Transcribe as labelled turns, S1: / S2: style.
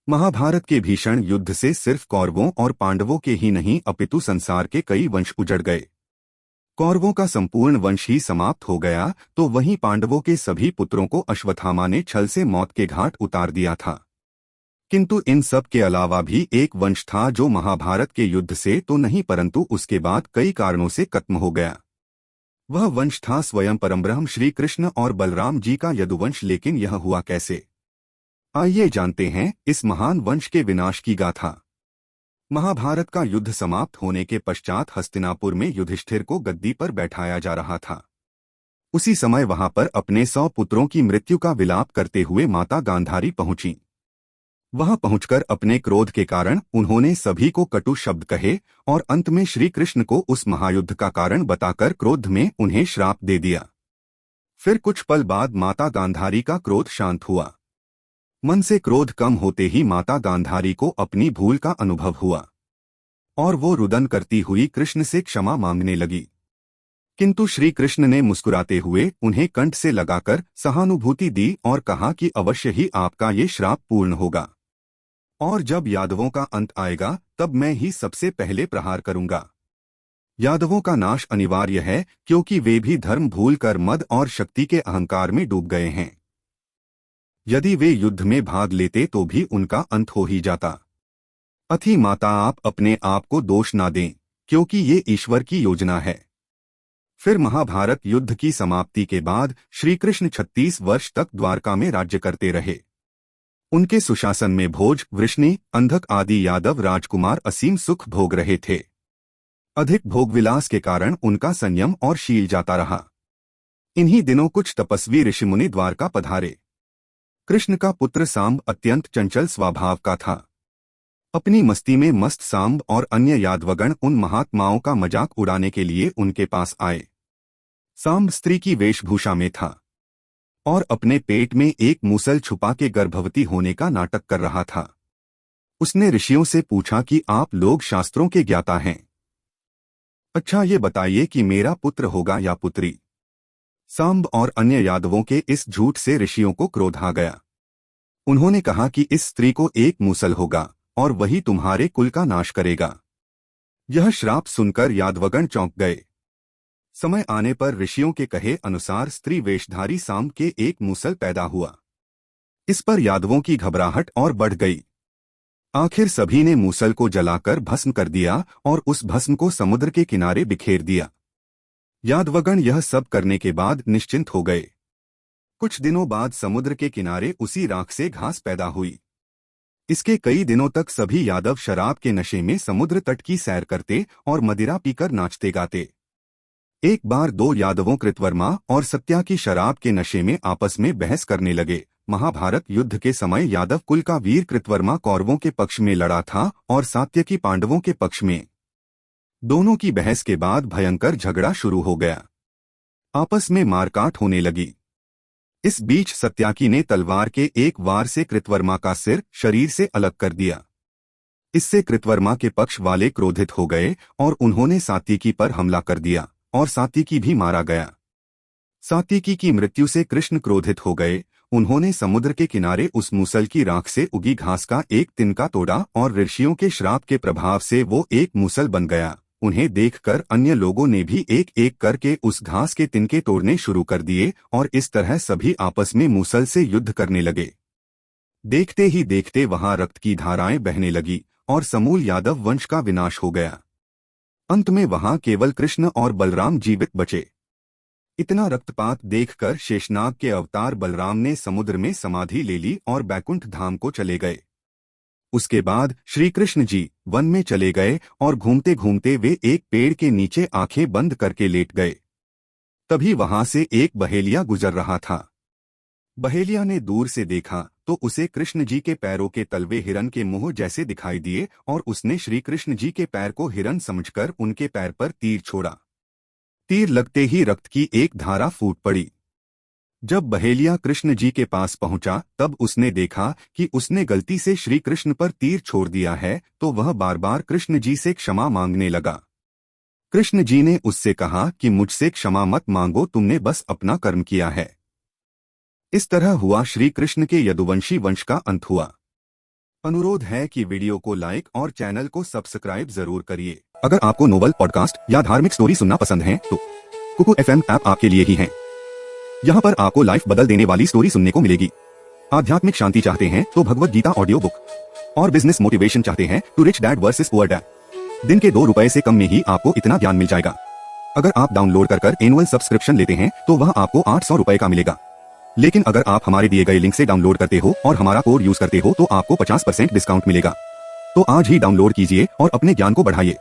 S1: महाभारत के भीषण युद्ध से सिर्फ कौरवों और पांडवों के ही नहीं अपितु संसार के कई वंश उजड़ गए। कौरवों का संपूर्ण वंश ही समाप्त हो गया तो वहीं पांडवों के सभी पुत्रों को अश्वत्थामा ने छल से मौत के घाट उतार दिया था। किंतु इन सब के अलावा भी एक वंश था जो महाभारत के युद्ध से तो नहीं परंतु उसके बाद कई कारणों से खत्म हो गया। वह वंश था स्वयं परमब्रह्म श्री कृष्ण और बलराम जी का यदुवंश। लेकिन यह हुआ कैसे, आइए जानते हैं इस महान वंश के विनाश की गाथा। महाभारत का युद्ध समाप्त होने के पश्चात हस्तिनापुर में युधिष्ठिर को गद्दी पर बैठाया जा रहा था। उसी समय वहां पर अपने 100 पुत्रों की मृत्यु का विलाप करते हुए माता गांधारी पहुंची। वहां पहुंचकर अपने क्रोध के कारण उन्होंने सभी को कटु शब्द कहे और अंत में श्री कृष्ण को उस महायुद्ध का कारण बताकर क्रोध में उन्हें श्राप दे दिया। फिर कुछ पल बाद माता गांधारी का क्रोध शांत हुआ। मन से क्रोध कम होते ही माता गांधारी को अपनी भूल का अनुभव हुआ और वो रुदन करती हुई कृष्ण से क्षमा मांगने लगी। किंतु श्री कृष्ण ने मुस्कुराते हुए उन्हें कंठ से लगाकर सहानुभूति दी और कहा कि अवश्य ही आपका ये श्राप पूर्ण होगा और जब यादवों का अंत आएगा तब मैं ही सबसे पहले प्रहार करूंगा। यादवों का नाश अनिवार्य है क्योंकि वे भी धर्म भूलकर मद और शक्ति के अहंकार में डूब गए हैं। यदि वे युद्ध में भाग लेते तो भी उनका अंत हो ही जाता। अथी माता आप अपने आप को दोष ना दें क्योंकि ये ईश्वर की योजना है। फिर महाभारत युद्ध की समाप्ति के बाद श्री कृष्ण 36 वर्ष तक द्वारका में राज्य करते रहे। उनके सुशासन में भोज, वृष्णि, अंधक आदि यादव राजकुमार असीम सुख भोग रहे थे। अधिक भोगविलास के कारण उनका संयम और शील जाता रहा। इन्हीं दिनों कुछ तपस्वी ऋषिमुनि द्वारका पधारे। कृष्ण का पुत्र सांब अत्यंत चंचल स्वभाव का था। अपनी मस्ती में मस्त सांब और अन्य यादवगण उन महात्माओं का मजाक उड़ाने के लिए उनके पास आए। सांब स्त्री की वेशभूषा में था और अपने पेट में एक मूसल छुपा के गर्भवती होने का नाटक कर रहा था। उसने ऋषियों से पूछा कि आप लोग शास्त्रों के ज्ञाता हैं, अच्छा ये बताइए कि मेरा पुत्र होगा या पुत्री। सांब और अन्य यादवों के इस झूठ से ऋषियों को क्रोध आ गया। उन्होंने कहा कि इस स्त्री को एक मूसल होगा और वही तुम्हारे कुल का नाश करेगा। यह श्राप सुनकर यादवगण चौंक गए। समय आने पर ऋषियों के कहे अनुसार स्त्री वेशधारी सांब के एक मूसल पैदा हुआ। इस पर यादवों की घबराहट और बढ़ गई। आखिर सभी ने मूसल को जलाकर भस्म कर दिया और उस भस्म को समुद्र के किनारे बिखेर दिया। यादवगण यह सब करने के बाद निश्चिंत हो गए। कुछ दिनों बाद समुद्र के किनारे उसी राख से घास पैदा हुई। इसके कई दिनों तक सभी यादव शराब के नशे में समुद्र तट की सैर करते और मदिरा पीकर नाचते गाते। एक बार दो यादवों कृतवर्मा और सत्या की शराब के नशे में आपस में बहस करने लगे। महाभारत युद्ध के समय यादव कुल का वीर कृतवर्मा कौरवों के पक्ष में लड़ा था और सात्यकी पांडवों के पक्ष में। दोनों की बहस के बाद भयंकर झगड़ा शुरू हो गया। आपस में मारकाट होने लगी। इस बीच सत्याकी ने तलवार के एक वार से कृतवर्मा का सिर शरीर से अलग कर दिया। इससे कृतवर्मा के पक्ष वाले क्रोधित हो गए और उन्होंने सात्यकी पर हमला कर दिया और सात्यकी भी मारा गया। सात्यकी की मृत्यु से कृष्ण क्रोधित हो गए। उन्होंने समुद्र के किनारे उस मूसल की राख से उगी घास का एक तिनका तोड़ा और ऋषियों के श्राप के प्रभाव से वो एक मूसल बन गया। उन्हें देखकर अन्य लोगों ने भी एक एक करके उस घास के तिनके तोड़ने शुरू कर दिए और इस तरह सभी आपस में मूसल से युद्ध करने लगे। देखते ही देखते वहां रक्त की धाराएं बहने लगी और समूल यादव वंश का विनाश हो गया। अंत में वहां केवल कृष्ण और बलराम जीवित बचे। इतना रक्तपात देखकर शेषनाग के अवतार बलराम ने समुद्र में समाधि ले ली और बैकुंठ धाम को चले गए। उसके बाद श्री कृष्ण जी वन में चले गए और घूमते घूमते वे एक पेड़ के नीचे आंखें बंद करके लेट गए। तभी वहां से एक बहेलिया गुजर रहा था। बहेलिया ने दूर से देखा तो उसे कृष्ण जी के पैरों के तलवे हिरन के मुंह जैसे दिखाई दिए और उसने श्री कृष्ण जी के पैर को हिरन समझकर उनके पैर पर तीर छोड़ा। तीर लगते ही रक्त की एक धारा फूट पड़ी। जब बहेलिया कृष्ण जी के पास पहुंचा तब उसने देखा कि उसने गलती से श्री कृष्ण पर तीर छोड़ दिया है तो वह बार बार कृष्ण जी से क्षमा मांगने लगा। कृष्ण जी ने उससे कहा कि मुझसे क्षमा मत मांगो, तुमने बस अपना कर्म किया है। इस तरह हुआ श्री कृष्ण के यदुवंशी वंश का अंत हुआ। अनुरोध है कि वीडियो को लाइक और चैनल को सब्सक्राइब जरूर करिए। अगर आपको नोवेल, पॉडकास्ट या धार्मिक स्टोरी सुनना पसंद है तो कुकू FM ऐप आपके लिए ही है। यहाँ पर आपको लाइफ बदल देने वाली स्टोरी सुनने को मिलेगी। आध्यात्मिक शांति चाहते हैं तो भगवत गीता ऑडियो बुक, और बिजनेस मोटिवेशन चाहते हैं तो rich dad versus poor dad. दिन के 2 रुपए से कम में ही आपको इतना ज्ञान मिल जाएगा। अगर आप डाउनलोड कर एनुअल सब्सक्रिप्शन लेते हैं तो वह आपको 800 रुपए का मिलेगा। लेकिन अगर आप हमारे दिए गए लिंक से डाउनलोड करते हो और हमारा कोड यूज करते हो तो आपको 50% डिस्काउंट मिलेगा। तो आज ही डाउनलोड कीजिए और अपने ज्ञान को बढ़ाइए।